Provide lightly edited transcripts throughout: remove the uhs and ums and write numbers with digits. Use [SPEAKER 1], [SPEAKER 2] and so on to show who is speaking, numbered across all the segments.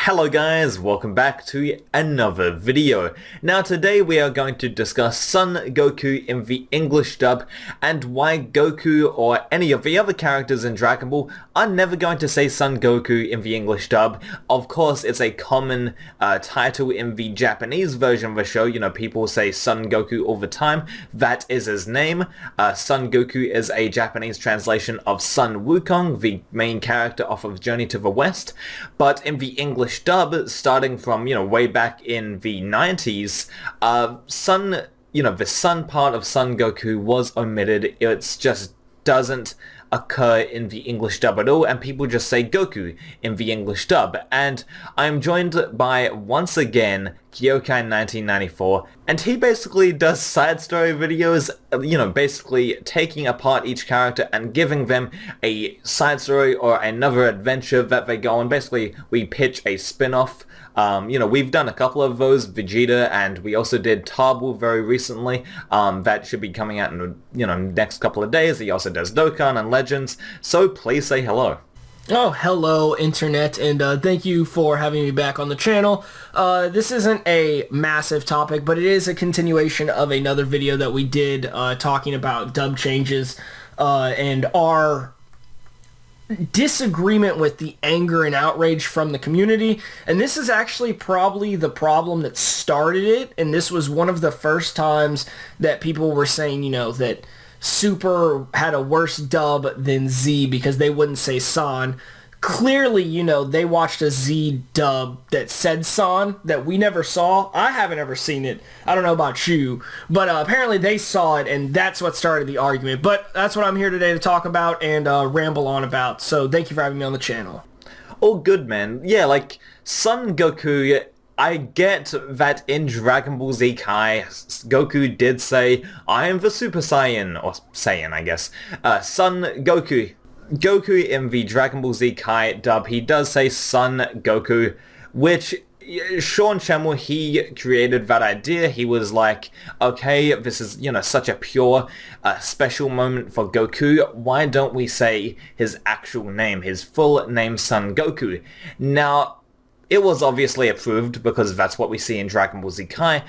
[SPEAKER 1] Hello guys, welcome back to another video. Now today we are going to discuss Son Goku in the English dub and why Goku or any of the other characters in Dragon Ball are never going to say Son Goku in the English dub. Of course, it's a common title in the Japanese version of the show. You know, people say Son Goku all the time. That is his name. Son Goku is a Japanese translation of Sun Wukong, the main character off of Journey to the West. But in the English dub, starting from, way back in the 90s, the Sun part of Son Goku was omitted. It just doesn't occur in the English dub at all, and people just say Goku in the English dub. And I am joined by, once again, GOKU1994, and he basically does side story videos, basically taking apart each character and giving them a side story or another adventure that they go on. Basically, we pitch a spin-off. We've done a couple of those, Vegeta, and we also did Tarbell very recently. That should be coming out in, next couple of days. He also does Dokkan and Legends, so please say hello.
[SPEAKER 2] Oh, hello, Internet, and thank you for having me back on the channel. This isn't a massive topic, but it is a continuation of another video that we did talking about dub changes and our disagreement with the anger and outrage from the community. And this is actually probably the problem that started it, and this was one of the first times that people were saying, that Super had a worse dub than Z because they wouldn't say San. Clearly, they watched a Z dub that said San that we never saw. I haven't ever seen it. I don't know about you. But apparently they saw it, and that's what started the argument. But that's what I'm here today to talk about and ramble on about. So thank you for having me on the channel.
[SPEAKER 1] All good, man. Yeah, Son Goku, I get that in Dragon Ball Z Kai, Goku did say, I am the Super Saiyan, or Saiyan, I guess. Son Goku. Goku in the Dragon Ball Z Kai dub, he does say Son Goku, which Sean Chemmel, he created that idea. He was like, okay, this is, such a pure, special moment for Goku. Why don't we say his actual name, his full name, Son Goku? Now, it was obviously approved because that's what we see in Dragon Ball Z Kai,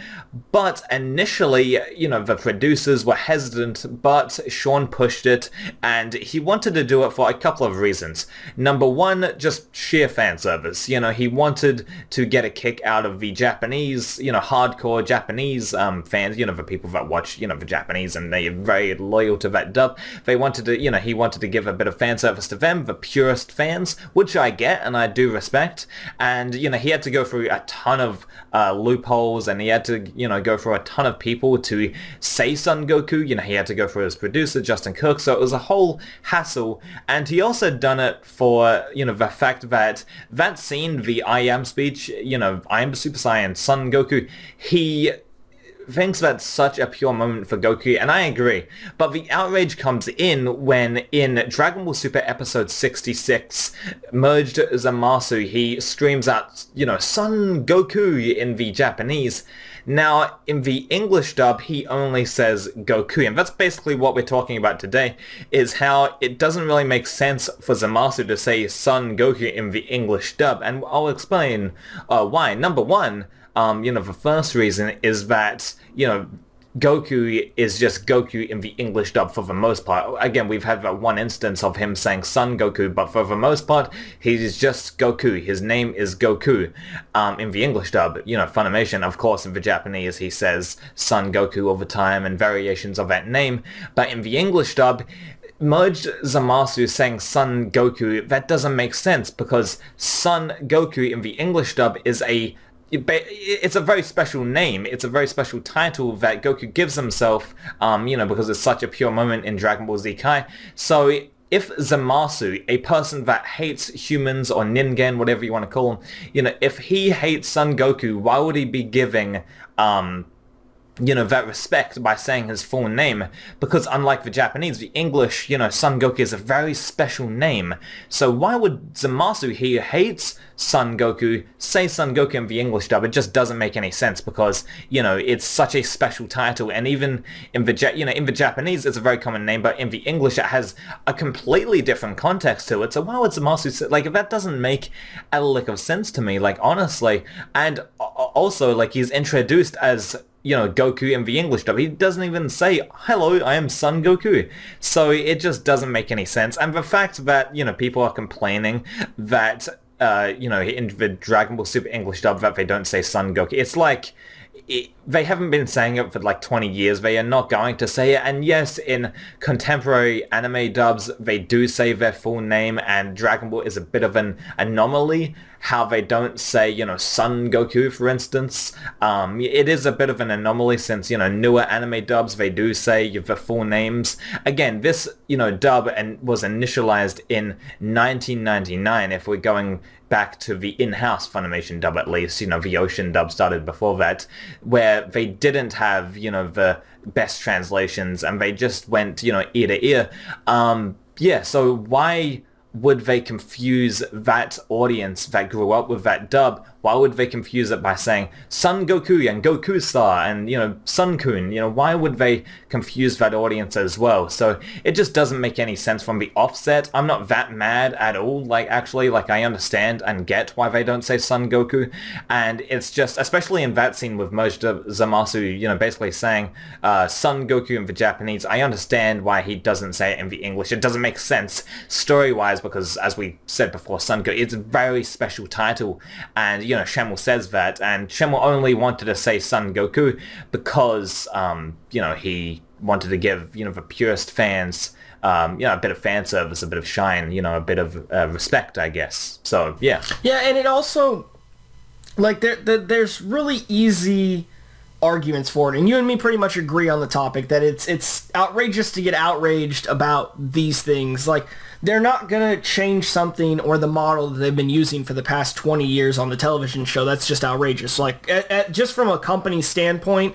[SPEAKER 1] but initially, the producers were hesitant, but Sean pushed it, and he wanted to do it for a couple of reasons. Number one, just sheer fan service. He wanted to get a kick out of the Japanese, hardcore Japanese fans, the people that watch, the Japanese, and they're very loyal to that dub. They wanted to, he wanted to give a bit of fan service to them, the purest fans, which I get and I do respect, and he had to go through a ton of loopholes, and he had to, go through a ton of people to say Son Goku. He had to go through his producer, Justin Cook, so it was a whole hassle. And he also done it for, the fact that that scene, the I am speech, I am the Super Saiyan, Son Goku, he thinks that's such a pure moment for Goku, and I agree. But the outrage comes in when, in Dragon Ball Super Episode 66, Merged Zamasu, he screams out, Son Goku in the Japanese. Now, in the English dub, he only says Goku, and that's basically what we're talking about today, is how it doesn't really make sense for Zamasu to say Son Goku in the English dub, and I'll explain why. Number one, the first reason is that, Goku is just Goku in the English dub for the most part. Again, we've had that one instance of him saying Son Goku, but for the most part, he's just Goku. His name is Goku in the English dub. Funimation, of course, in the Japanese, he says Son Goku all the time and variations of that name. But in the English dub, Merged Zamasu saying Son Goku, that doesn't make sense because Son Goku in the English dub is it's a very special name. It's a very special title that Goku gives himself, because it's such a pure moment in Dragon Ball Z Kai. So if Zamasu, a person that hates humans or Ningen, whatever you want to call him, if he hates Son Goku, why would he be giving that respect by saying his full name, because unlike the Japanese, the English, Son Goku is a very special name. So why would Zamasu, he hates Son Goku, say Son Goku in the English dub? It just doesn't make any sense because, it's such a special title, and even in the Japanese, it's a very common name, but in the English, it has a completely different context to it. So why would Zamasu say, that doesn't make a lick of sense to me, honestly. And also, he's introduced as Goku in the English dub. He doesn't even say, hello, I am Son Goku. So it just doesn't make any sense. And the fact that, people are complaining that, in the Dragon Ball Super English dub that they don't say Son Goku, it's they haven't been saying it for 20 years. They are not going to say it. And yes, in contemporary anime dubs, they do say their full name, and Dragon Ball is a bit of an anomaly, how they don't say, Son Goku, for instance. It is a bit of an anomaly since, newer anime dubs, they do say the full names. Again, this, dub was initialized in 1999, if we're going back to the in-house Funimation dub at least. The Ocean dub started before that, where they didn't have, the best translations, and they just went, ear to ear. So why would they confuse that audience that grew up with that dub? Why would they confuse it by saying Son Goku and Goku Star and, Sun-kun? Why would they confuse that audience as well? So it just doesn't make any sense from the offset. I'm not that mad at all. Actually, I understand and get why they don't say Son Goku. And it's just, especially in that scene with Moji Zamasu, basically saying Son Goku in the Japanese, I understand why he doesn't say it in the English. It doesn't make sense story-wise because, as we said before, Son Goku, it's a very special title. And, Shenmue says that, and Shenmue only wanted to say Son Goku because, he wanted to give, the purest fans, a bit of fan service, a bit of shine, a bit of respect, I guess. So, yeah.
[SPEAKER 2] Yeah, and it also, there's really easy arguments for it, and you and me pretty much agree on the topic that it's outrageous to get outraged about these things. They're not gonna change something or the model that they've been using for the past 20 years on the television show. That's just outrageous. Just from a company standpoint,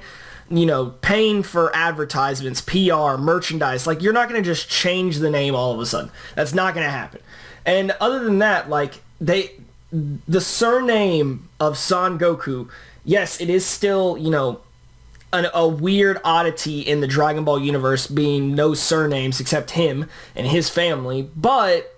[SPEAKER 2] paying for advertisements, PR, merchandise, you're not gonna just change the name all of a sudden. That's not gonna happen. And other than that, the surname of Son Goku, yes, it is still, a weird oddity in the Dragon Ball universe being no surnames except him and his family, but,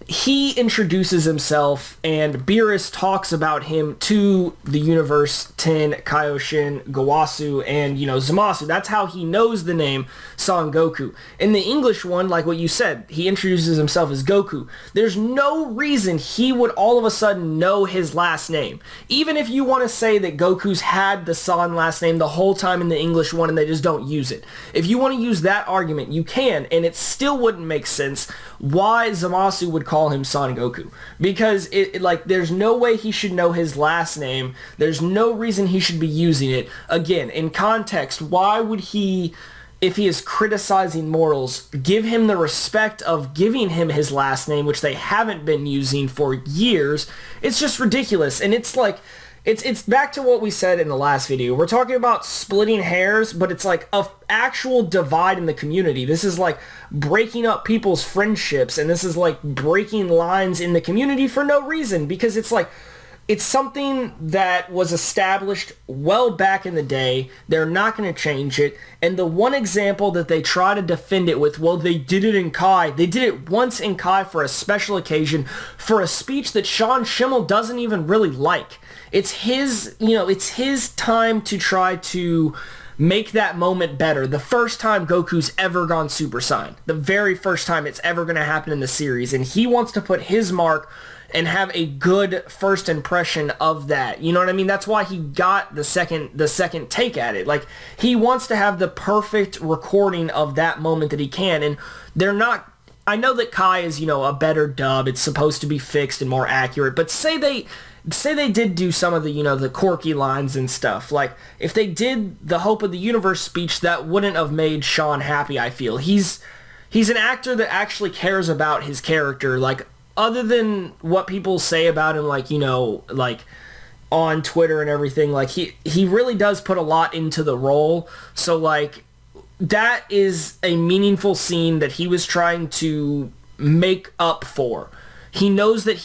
[SPEAKER 2] he introduces himself and Beerus talks about him to the universe, Ten, Kaioshin, Gowasu, and, Zamasu. That's how he knows the name Son Goku. In the English one, like what you said, he introduces himself as Goku. There's no reason he would all of a sudden know his last name. Even if you want to say that Goku's had the Son last name the whole time in the English one and they just don't use it. If you want to use that argument, you can, and it still wouldn't make sense why Zamasu would call him Son Goku, because there's no way he should know his last name. There's no reason he should be using it. Again, in context, why would he, if he is criticizing mortals, give him the respect of giving him his last name, which they haven't been using for years? It's just ridiculous. And it's it's back to what we said in the last video. We're talking about splitting hairs, but it's a actual divide in the community. This is breaking up people's friendships, and this is breaking lines in the community for no reason, because it's something that was established well back in the day. They're not going to change it. And the one example that they try to defend it with, well, they did it in Kai. They did it once in Kai for a special occasion, for a speech that Sean Schimmel doesn't even really like. It's his, it's his time to try to make that moment better. The first time Goku's ever gone Super Saiyan. The very first time it's ever going to happen in the series. And he wants to put his mark and have a good first impression of that. You know what I mean? That's why he got the second take at it. He wants to have the perfect recording of that moment that he can. And they're not... I know that Kai is, a better dub. It's supposed to be fixed and more accurate. But say they did do some of the, the quirky lines and stuff. If they did the Hope of the Universe speech, that wouldn't have made Sean happy, I feel. He's an actor that actually cares about his character. Other than what people say about him, on Twitter and everything, like he really does put a lot into the role. So like that is a meaningful scene that he was trying to make up for. He knows that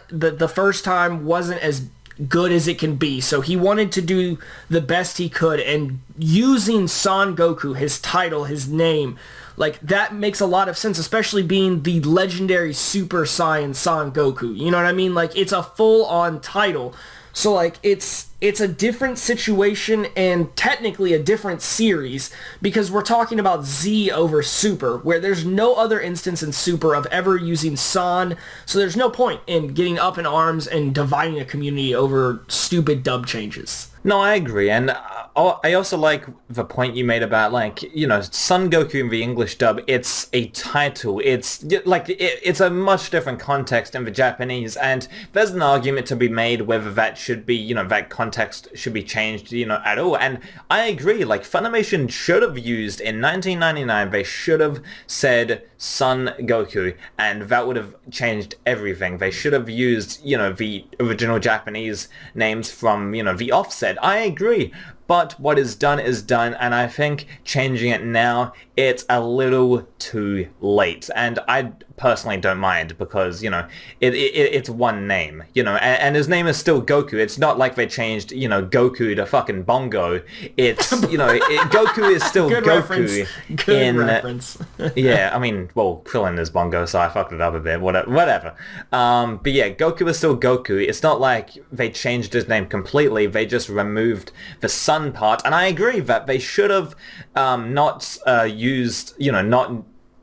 [SPEAKER 2] the first time wasn't as good as it can be, so he wanted to do the best he could, and using Son Goku, his title, his name, like that makes a lot of sense, especially being the legendary Super Saiyan Son Goku. You know what I mean? Like it's a full-on title. So like it's a different situation and technically a different series because we're talking about Z over Super, where there's no other instance in Super of ever using San. So there's no point in getting up in arms and dividing a community over stupid dub changes.
[SPEAKER 1] No, I agree, and I also like the point you made about, like, you know, Son Goku in the English dub, it's a title, it's, like, it's a much different context in the Japanese, and there's an argument to be made whether that should be, you know, that context should be changed, you know, at all, and I agree, like, Funimation should have used, in 1999, they should have said Son Goku, and that would have changed everything. They should have used, you know, the original Japanese names from, you know, the offset. I agree. But what is done, and I think changing it now, it's a little too late. And I personally don't mind because, you know, it's one name, you know, and his name is still Goku. It's not like they changed, you know, Goku to fucking Bongo. It's, you know, Goku is still
[SPEAKER 2] Good
[SPEAKER 1] Goku.
[SPEAKER 2] Good reference.
[SPEAKER 1] Yeah, I mean, well, Krillin is Bongo, so I fucked it up a bit, whatever. But yeah, Goku is still Goku. It's not like they changed his name completely. They just removed the Sun part, and I agree that they should have not used, you know,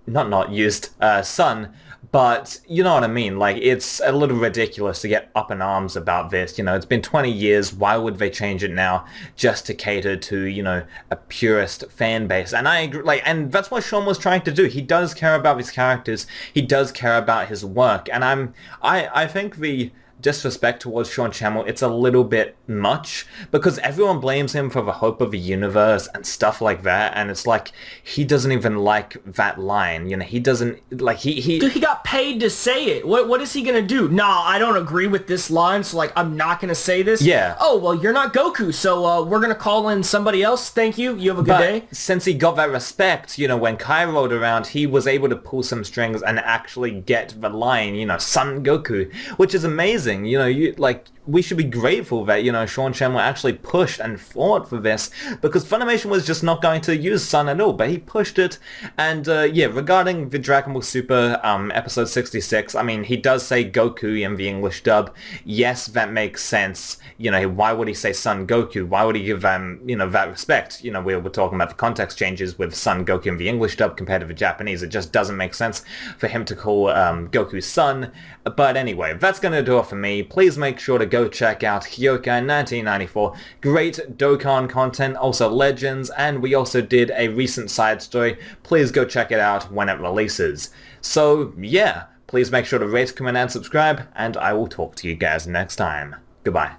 [SPEAKER 1] not used Sun, but you know what I mean, like it's a little ridiculous to get up in arms about this, you know, it's been 20 years, why would they change it now just to cater to, you know, a purist fan base? And I agree, like, and that's what Sean was trying to do. He does care about his characters, he does care about his work, and I think the disrespect towards Sean Channel, it's a little bit much because everyone blames him for the hope of the universe and stuff like that, and it's like he doesn't even like that line, you know, he doesn't like he
[SPEAKER 2] Dude, he got paid to say it. What is he gonna do? Nah, I don't agree with this line, so like I'm not gonna say this.
[SPEAKER 1] Yeah.
[SPEAKER 2] Oh well, you're not Goku, so we're gonna call in somebody else. Thank you. You have a good day.
[SPEAKER 1] Since he got that respect, you know, when Kai rolled around, he was able to pull some strings and actually get the line, you know, Son Goku, which is amazing. You know, we should be grateful that, you know, Sean Shenmue actually pushed and fought for this, because Funimation was just not going to use Sun at all, but he pushed it. And yeah, regarding the Dragon Ball Super episode 66, I mean, he does say Goku in the English dub. Yes, that makes sense. You know, why would he say Son Goku? Why would he give them, you know, that respect? You know, we were talking about the context changes with Son Goku in the English dub compared to the Japanese. It just doesn't make sense for him to call Goku Son. But anyway, that's going to do it for me. Please make sure to go check out Hyoka 1994. Great Dokkan content, also Legends, and we also did a recent side story. Please go check it out when it releases. So yeah, please make sure to rate, comment, and subscribe, and I will talk to you guys next time. Goodbye.